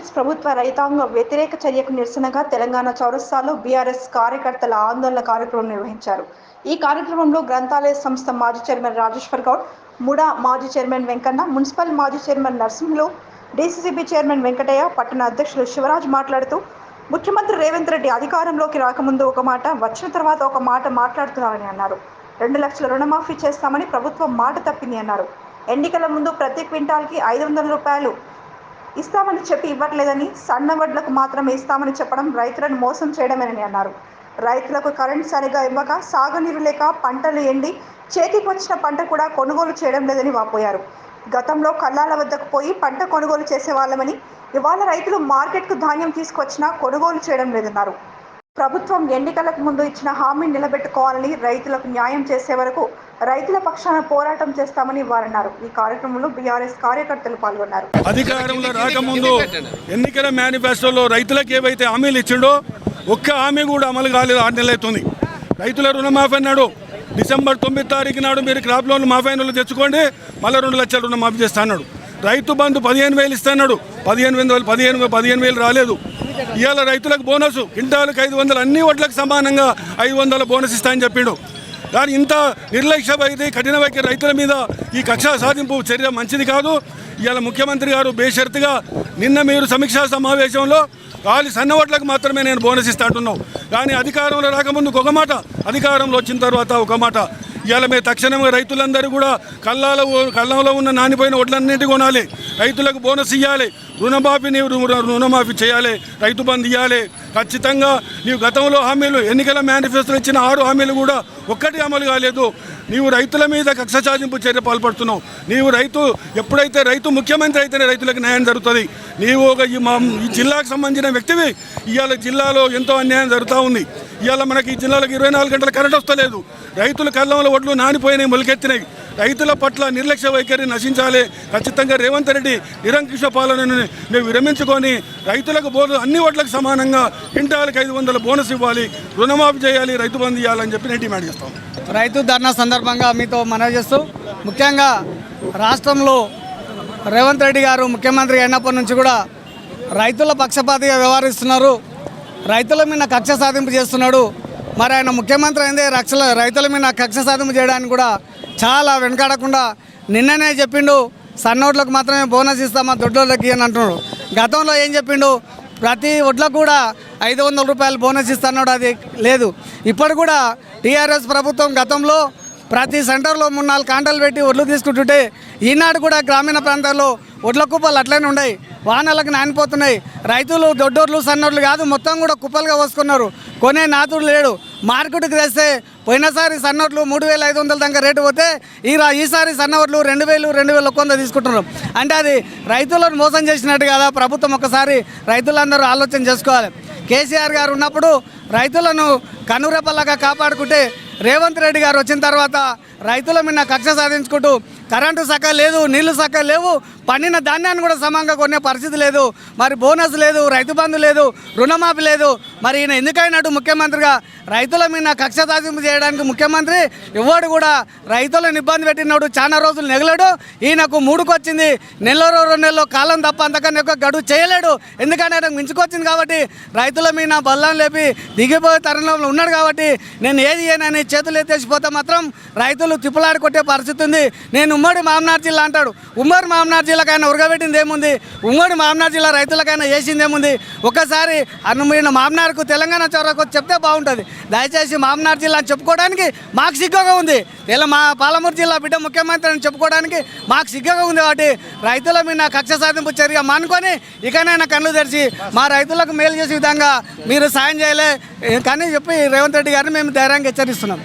కాంగ్రెస్ ప్రభుత్వ రైతాంగ వ్యతిరేక చర్యకు నిరసనగా తెలంగాణ చౌరస్తాలో బీఆర్ఎస్ కార్యకర్తల ఆందోళన కార్యక్రమం నిర్వహించారు. ఈ కార్యక్రమంలో గ్రంథాలయ సంస్థ మాజీ చైర్మన్ రాజేశ్వర్ గౌడ్, ముడా మాజీ చైర్మన్ వెంకన్న, మున్సిపల్ మాజీ chairman Narasimhulu, DCCB chairman Venkataiah, పట్టణ అధ్యక్షులు శివరాజ్ మాట్లాడుతూ ముఖ్యమంత్రి రేవంత్ రెడ్డి అధికారంలోకి రాకముందు ఒక మాట, వచ్చిన తర్వాత ఒక మాట మాట్లాడుతున్నారని అన్నారు. 2 లక్షల రుణమాఫీ చేస్తామని ప్రభుత్వం మాట తప్పింది అన్నారు. ఎన్నికల ముందు ప్రతి క్వింటాల్కి 500 రూపాయలు ఇస్తామని చెప్పి ఇవ్వట్లేదని, సన్న వడ్లకు మాత్రమే ఇస్తామని చెప్పడం రైతులను మోసం చేయడమేనని అన్నారు. రైతులకు కరెంట్ సరిగా ఇవ్వక, సాగునీరు లేక పంటలు ఎండి చేతికి వచ్చిన పంట కూడా కొనుగోలు చేయడం లేదని వాపోయారు. గతంలో కల్లాల వద్దకు పోయి పంట కొనుగోలు చేసేవాళ్ళమని, ఇవాళ రైతులు మార్కెట్కు ధాన్యం తీసుకొచ్చినా కొనుగోలు చేయడం లేదన్నారు. ప్రభుత్వం ఎన్నికలకు ముందు ఇచ్చిన హామీని నిలబెట్టుకోవాలని, రైతులకు న్యాయం చేసే వరకు రైతుల పక్షాన పోరాటం చేస్తామని వారన్నారు. ఈ కార్యక్రమంలో బీఆర్ఎస్ కార్యకర్తలు పాల్గొన్నారు. అధికారంలో రాకముందు ఎన్నికల మేనిఫెస్టోలో రైతులకు ఏవైతే హామీలు ఇచ్చిండో ఒక్క హామీ కూడా అమలు కాలేదు. 6 నెలలు అవుతుంది. రైతుల రుణమాఫీ అన్నాడు. డిసెంబర్ 9 తారీఖు నాడు మీరు క్రాప్ లోన్లు మాఫీ అయిన తెచ్చుకోండి, మళ్ళీ 2 లక్షల రుణమాఫీ చేస్తా అన్నాడు. రైతు బంధు 15,000 ఇస్తాడు. 15,000 రాలేదు. ఇవాళ రైతులకు బోనస్ క్వింటాలకు 500, అన్ని వడ్లకు సమానంగా 500 బోనస్ ఇస్తాయని చెప్పిండు. కానీ ఇంత నిర్లక్ష్య వైఖరి, కఠిన వైఖరి రైతుల మీద ఈ కక్ష సాధింపు చర్య మంచిది కాదు. ఇవాళ ముఖ్యమంత్రి గారు బేషరతుగా నిన్న మీరు సమీక్షా సమావేశంలో ఖాళీ సన్న వడ్లకు మాత్రమే నేను బోనస్ ఇస్తా అంటున్నావు. కానీ అధికారంలో రాకముందు ఒక మాట, అధికారంలో వచ్చిన తర్వాత ఒక మాట. ఇవాళ మేము తక్షణంగా రైతులందరూ కూడా కళ్ళంలో ఉన్న నానిపోయిన వడ్లన్నింటి కొనాలి, రైతులకు బోనస్ ఇవ్వాలి, రుణమాఫీ చేయాలి, రైతు బంధు ఇవ్వాలి. ఖచ్చితంగా నీవు గతంలో హామీలు, ఎన్నికల మేనిఫెస్టోలో ఇచ్చిన 6 హామీలు కూడా ఒక్కటి అమలు కాలేదు. నీవు రైతుల మీద కక్ష సాధింపు చర్య పాల్పడుతున్నావు. నీవు ఎప్పుడైతే రైతు ముఖ్యమంత్రి అయితేనే రైతులకు న్యాయం జరుగుతుంది. నీవు ఈ జిల్లాకు సంబంధించిన వ్యక్తివి. ఇవాళ జిల్లాలో ఎంతో అన్యాయం జరుగుతూ ఉంది. ఇవాళ మనకి ఈ జిల్లాలకు 24 గంటల కరెంట్ వస్తలేదు. రైతుల కళ్ళంలో ఒడ్లు నానిపోయినాయి, మొలకెత్తినాయి. రైతుల పట్ల నిర్లక్ష్య వైఖరి నశించాలి. ఖచ్చితంగా రేవంత్ రెడ్డి నిరంకుశ పాలనను విరమించుకొని రైతులకు అన్ని వడ్లకు సమానంగా క్వింటాలకు 500 బోనస్ ఇవ్వాలి, రుణమాఫీ చేయాలి, రైతు బంధు ఇవ్వాలని చెప్పి నేను డిమాండ్ చేస్తాం. రైతు ధర్నా సందర్భంగా మీతో మనవి చేస్తూ, ముఖ్యంగా రాష్ట్రంలో రేవంత్ రెడ్డి గారు ముఖ్యమంత్రి అయినప్పటి నుంచి కూడా రైతుల పక్షపాతిగా వ్యవహరిస్తున్నారు. రైతుల మీద కక్ష సాధింపు చేస్తున్నాడు. మరి ఆయన ముఖ్యమంత్రి అయిందే రైతుల మీద కక్ష సాధింపు చేయడానికి కూడా చాలా వెనకాడకుండా నిన్ననే చెప్పిండు, సన్నోట్లకు మాత్రమే బోనస్ ఇస్తామా, దొడ్లోళ్ళకి అని అంటున్నాడు. గతంలో ఏం చెప్పిండు, ప్రతి ఒడ్లకు కూడా 500 రూపాయలు బోనస్ ఇస్తున్నాడు. అది లేదు. ఇప్పుడు కూడా టీఆర్ఎస్ ప్రభుత్వం గతంలో ప్రతి సెంటర్లో 3-4 కాంటలు పెట్టి ఒడ్లు తీసుకుంటుంటే, ఈనాడు కూడా గ్రామీణ ప్రాంతాల్లో ఒడ్ల కుప్పలు అట్లనే ఉన్నాయి, వానలకు నానిపోతున్నాయి. రైతులు దొడ్డోర్లు సన్నోర్లు కాదు, మొత్తం కూడా కుప్పలుగా పోసుకున్నారు. కొనే నాతుడు లేడు. మార్కెట్కి తెస్తే పోయినసారి సన్నోట్లు 3,500 దాకా రేటు పోతే ఈసారి సన్నోట్లు 2,000, 2,100 తీసుకుంటున్నారు. అంటే అది రైతులను మోసం చేసినట్టు కదా. ప్రభుత్వం ఒకసారి రైతులందరూ ఆలోచన చేసుకోవాలి. కేసీఆర్ గారు ఉన్నప్పుడు రైతులను కనురెప్పలాగా కాపాడుకుంటే, రేవంత్ రెడ్డి గారు వచ్చిన తర్వాత రైతుల మీద కక్ష సాధించుకుంటూ కరెంటు సక్క లేదు, నీళ్లు సక్క లేవు, పండిన ధాన్యాన్ని కూడా సమంగా కొనే పరిస్థితి లేదు. మరి బోనస్ లేదు, రైతు బంధు లేదు, రుణమాఫీ లేదు. మరి ఈయన ఎందుకైనట్టు ముఖ్యమంత్రిగా రైతుల మీద కక్ష సాధింపు చేయడానికి ముఖ్యమంత్రి ఎవడు కూడా రైతులను ఇబ్బంది పెట్టినప్పుడు చాలా రోజులు నెగలేడు. ఈయనకు 3కు వచ్చింది, 1-2 నెలల్లో కాలం తప్ప అంతకన్నా ఎక్కువ గడువు చేయలేడు. ఎందుకంటే ఆయనకు మించుకొచ్చింది కాబట్టి రైతుల మీద బల్లం లేపి దిగిపోయే తరుణంలో ఉన్నాడు కాబట్టి నేను ఏది ఏనని చేతులు ఎత్తేసిపోతే మాత్రం రైతులు తిప్పులాడి కొట్టే పరిస్థితి ఉంది. నేను ఉమ్మడి మామనార్ జిల్లా అంటాడు. ఉమ్మడి మామనార్ జిల్లాకైనా ఉరగబెట్టింది ఏముంది? ఉమ్మడి మామనార్ జిల్లా రైతులకైనా చేసింది ఏముంది? ఒక్కసారి మీరు మామనార్కు తెలంగాణ చౌరకు చెప్తే బాగుంటుంది. దయచేసి మామనార్ జిల్లా చెప్పుకోవడానికి మాకు సిగ్గుగా ఉంది. ఇలా మా పాలమూరు జిల్లా బిడ్డ ముఖ్యమంత్రి అని చెప్పుకోవడానికి మాకు సిగ్గుగా ఉంది. కాబట్టి రైతుల మీద కక్ష సాధింపు చర్య మానుకొని ఇకనైనా కళ్ళు తెరిచి మా రైతులకు మేలు చేసే విధంగా మీరు సాయం చేయలే కానీ చెప్పి రేవంత్ రెడ్డి గారిని మేము ధైర్యంగా హెచ్చరిస్తున్నాం.